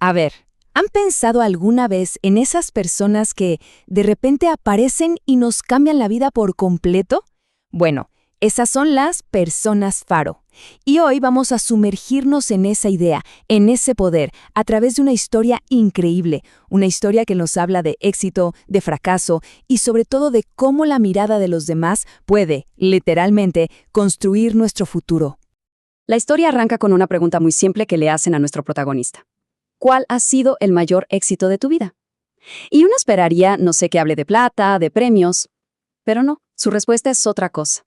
A ver, ¿han pensado alguna vez en esas personas que de repente aparecen y nos cambian la vida por completo? Bueno, esas son las personas faro. Y hoy vamos a sumergirnos en esa idea, en ese poder, a través de una historia increíble, una historia que nos habla de éxito, de fracaso y sobre todo de cómo la mirada de los demás puede, literalmente, construir nuestro futuro. La historia arranca con una pregunta muy simple que le hacen a nuestro protagonista. ¿Cuál ha sido el mayor éxito de tu vida? Y uno esperaría, no sé, que hable de plata, de premios, pero no, su respuesta es otra cosa.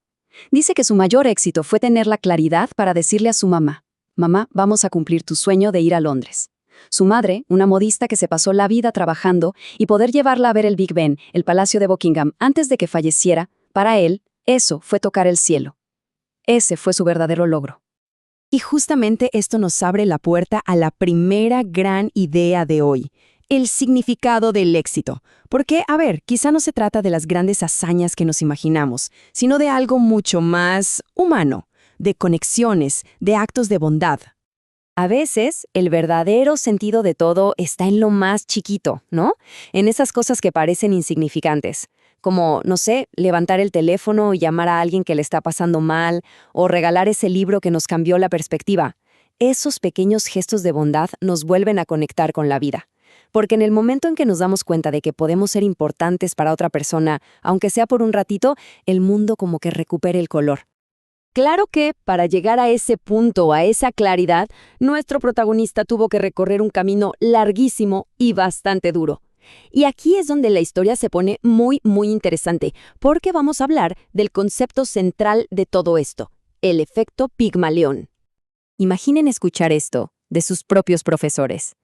Dice que su mayor éxito fue tener la claridad para decirle a su mamá, «Mamá, vamos a cumplir tu sueño de ir a Londres». Su madre, una modista que se pasó la vida trabajando, y poder llevarla a ver el Big Ben, el Palacio de Buckingham, antes de que falleciera, para él, eso fue tocar el cielo. Ese fue su verdadero logro. Y justamente esto nos abre la puerta a la primera gran idea de hoy, el significado del éxito. Porque, a ver, quizá no se trata de las grandes hazañas que nos imaginamos, sino de algo mucho más humano, de conexiones, de actos de bondad. A veces, el verdadero sentido de todo está en lo más chiquito, ¿no? En esas cosas que parecen insignificantes, como, no sé, levantar el teléfono y llamar a alguien que le está pasando mal, o regalar ese libro que nos cambió la perspectiva. Esos pequeños gestos de bondad nos vuelven a conectar con la vida. Porque en el momento en que nos damos cuenta de que podemos ser importantes para otra persona, aunque sea por un ratito, el mundo como que recupera el color. Claro que, para llegar a ese punto, a esa claridad, nuestro protagonista tuvo que recorrer un camino larguísimo y bastante duro. Y aquí es donde la historia se pone muy, muy interesante, porque vamos a hablar del concepto central de todo esto, el efecto Pigmalión. Imaginen escuchar esto de sus propios profesores.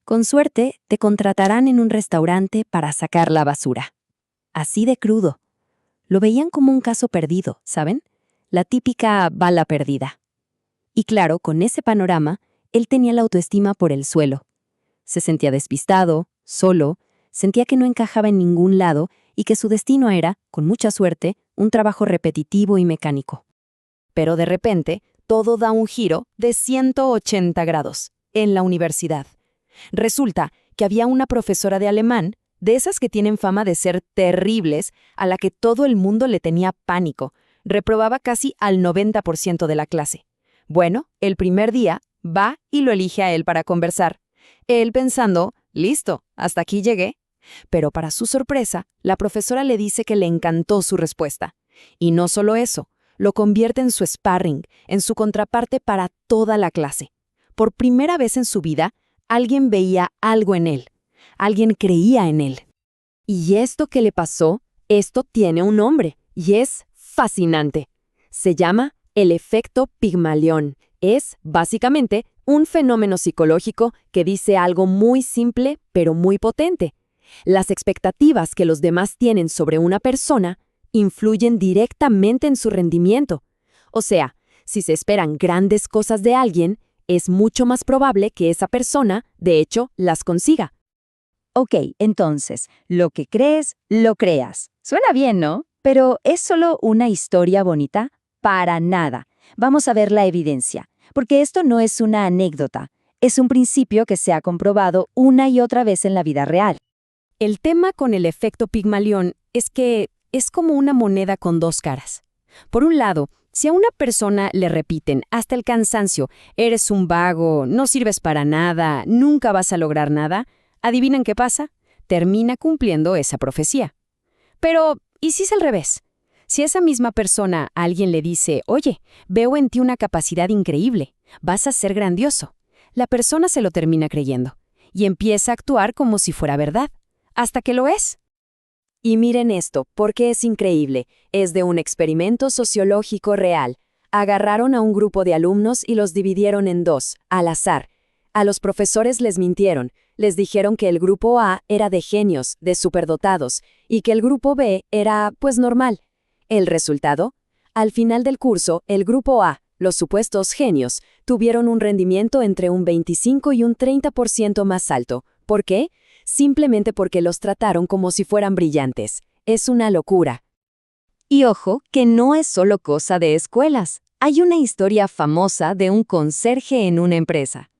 Con suerte, te contratarán en un restaurante para sacar la basura. Así de crudo. Lo veían como un caso perdido, ¿saben? La típica bala perdida. Y claro, con ese panorama, él tenía la autoestima por el suelo. Se sentía despistado, solo, sentía que no encajaba en ningún lado y que su destino era, con mucha suerte, un trabajo repetitivo y mecánico. Pero de repente, todo da un giro de 180 grados en la universidad. Resulta que había una profesora de alemán, de esas que tienen fama de ser terribles, a la que todo el mundo le tenía pánico. Reprobaba casi al 90% de la clase. Bueno, el primer día va y lo elige a él para conversar. Él pensando, listo, hasta aquí llegué. Pero para su sorpresa, la profesora le dice que le encantó su respuesta. Y no solo eso, lo convierte en su sparring, en su contraparte para toda la clase. Por primera vez en su vida, alguien veía algo en él. Alguien creía en él. Y esto que le pasó, esto tiene un nombre, y es fascinante. Se llama el efecto Pigmalión. Es, básicamente, un fenómeno psicológico que dice algo muy simple, pero muy potente. Las expectativas que los demás tienen sobre una persona influyen directamente en su rendimiento. O sea, si se esperan grandes cosas de alguien, es mucho más probable que esa persona, de hecho, las consiga. Ok, entonces, lo que crees, lo creas. Suena bien, ¿no? Pero ¿es solo una historia bonita? Para nada. Vamos a ver la evidencia, porque esto no es una anécdota. Es un principio que se ha comprobado una y otra vez en la vida real. El tema con el efecto Pigmalión es que es como una moneda con dos caras. Por un lado, si a una persona le repiten hasta el cansancio, eres un vago, no sirves para nada, nunca vas a lograr nada, ¿adivinen qué pasa? Termina cumpliendo esa profecía. Pero, ¿y si es al revés? Si esa misma persona a alguien le dice, oye, veo en ti una capacidad increíble, vas a ser grandioso, la persona se lo termina creyendo y empieza a actuar como si fuera verdad, hasta que lo es. Y miren esto, porque es increíble. Es de un experimento sociológico real. Agarraron a un grupo de alumnos y los dividieron en dos, al azar. A los profesores les mintieron. Les dijeron que el grupo A era de genios, de superdotados, y que el grupo B era, pues, normal. ¿El resultado? Al final del curso, el grupo A, los supuestos genios, tuvieron un rendimiento entre un 25 y un 30% más alto. ¿Por qué? Simplemente porque los trataron como si fueran brillantes. Es una locura. Y ojo, que no es solo cosa de escuelas. Hay una historia famosa de un conserje en una empresa.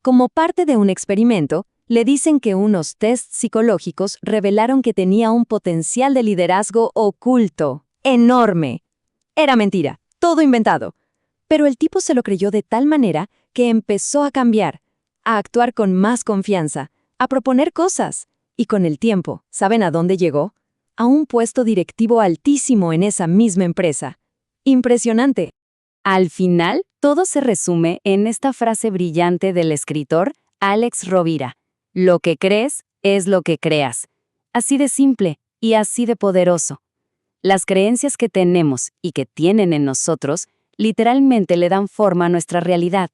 Como parte de un experimento, le dicen que unos tests psicológicos revelaron que tenía un potencial de liderazgo oculto, enorme. Era mentira, todo inventado. Pero el tipo se lo creyó de tal manera que empezó a cambiar, a actuar con más confianza, a proponer cosas. Y con el tiempo, ¿saben a dónde llegó? A un puesto directivo altísimo en esa misma empresa. Impresionante. Al final, todo se resume en esta frase brillante del escritor Alex Rovira: lo que crees es lo que creas. Así de simple y así de poderoso. Las creencias que tenemos y que tienen en nosotros literalmente le dan forma a nuestra realidad.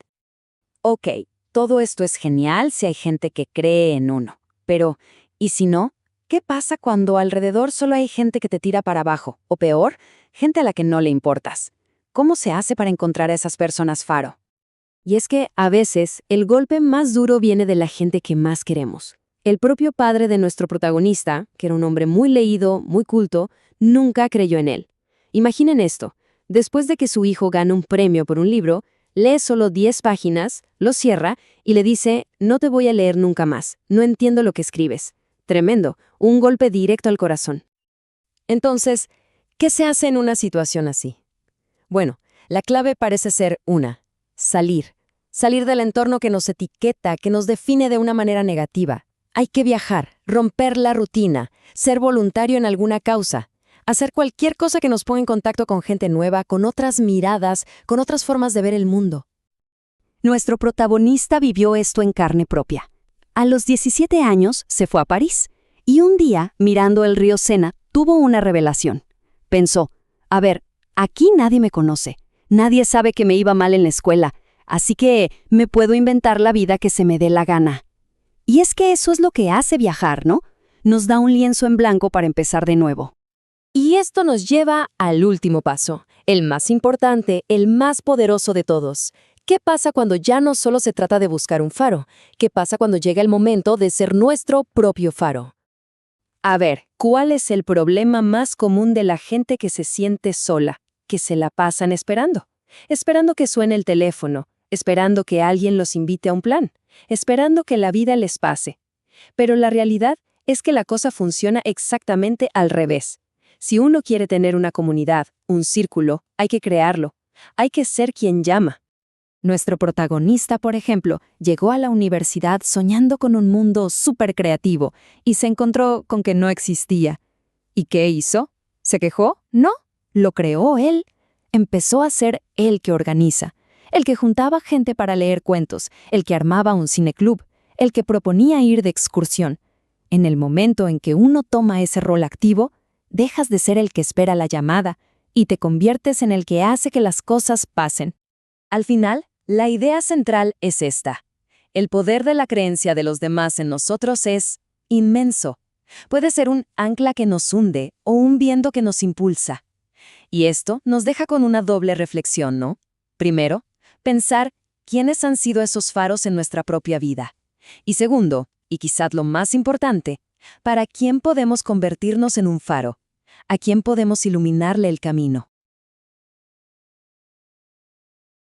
Ok, todo esto es genial si hay gente que cree en uno. Pero, ¿y si no? ¿Qué pasa cuando alrededor solo hay gente que te tira para abajo? O peor, gente a la que no le importas. ¿Cómo se hace para encontrar a esas personas faro? Y es que, a veces, el golpe más duro viene de la gente que más queremos. El propio padre de nuestro protagonista, que era un hombre muy leído, muy culto, nunca creyó en él. Imaginen esto: después de que su hijo gana un premio por un libro, lee solo 10 páginas, lo cierra y le dice: no te voy a leer nunca más, no entiendo lo que escribes. Tremendo, un golpe directo al corazón. Entonces, ¿qué se hace en una situación así? Bueno, la clave parece ser salir. Salir del entorno que nos etiqueta, que nos define de una manera negativa. Hay que viajar, romper la rutina, ser voluntario en alguna causa, hacer cualquier cosa que nos ponga en contacto con gente nueva, con otras miradas, con otras formas de ver el mundo. Nuestro protagonista vivió esto en carne propia. A los 17 años se fue a París y un día, mirando el río Sena, tuvo una revelación. Pensó: a ver, aquí nadie me conoce, nadie sabe que me iba mal en la escuela, así que me puedo inventar la vida que se me dé la gana. Y es que eso es lo que hace viajar, ¿no? Nos da un lienzo en blanco para empezar de nuevo. Y esto nos lleva al último paso, el más importante, el más poderoso de todos. ¿Qué pasa cuando ya no solo se trata de buscar un faro? ¿Qué pasa cuando llega el momento de ser nuestro propio faro? A ver, ¿cuál es el problema más común de la gente que se siente sola, que se la pasan esperando? Esperando que suene el teléfono, esperando que alguien los invite a un plan, esperando que la vida les pase. Pero la realidad es que la cosa funciona exactamente al revés. Si uno quiere tener una comunidad, un círculo, hay que crearlo. Hay que ser quien llama. Nuestro protagonista, por ejemplo, llegó a la universidad soñando con un mundo súper creativo y se encontró con que no existía. ¿Y qué hizo? ¿Se quejó? No, lo creó él. Empezó a ser el que organiza, el que juntaba gente para leer cuentos, el que armaba un cineclub, el que proponía ir de excursión. En el momento en que uno toma ese rol activo, dejas de ser el que espera la llamada y te conviertes en el que hace que las cosas pasen. Al final, la idea central es esta: el poder de la creencia de los demás en nosotros es inmenso. Puede ser un ancla que nos hunde o un viento que nos impulsa. Y esto nos deja con una doble reflexión, ¿no? Primero, pensar quiénes han sido esos faros en nuestra propia vida. Y segundo, y quizás lo más importante, ¿para quién podemos convertirnos en un faro? ¿A quién podemos iluminarle el camino?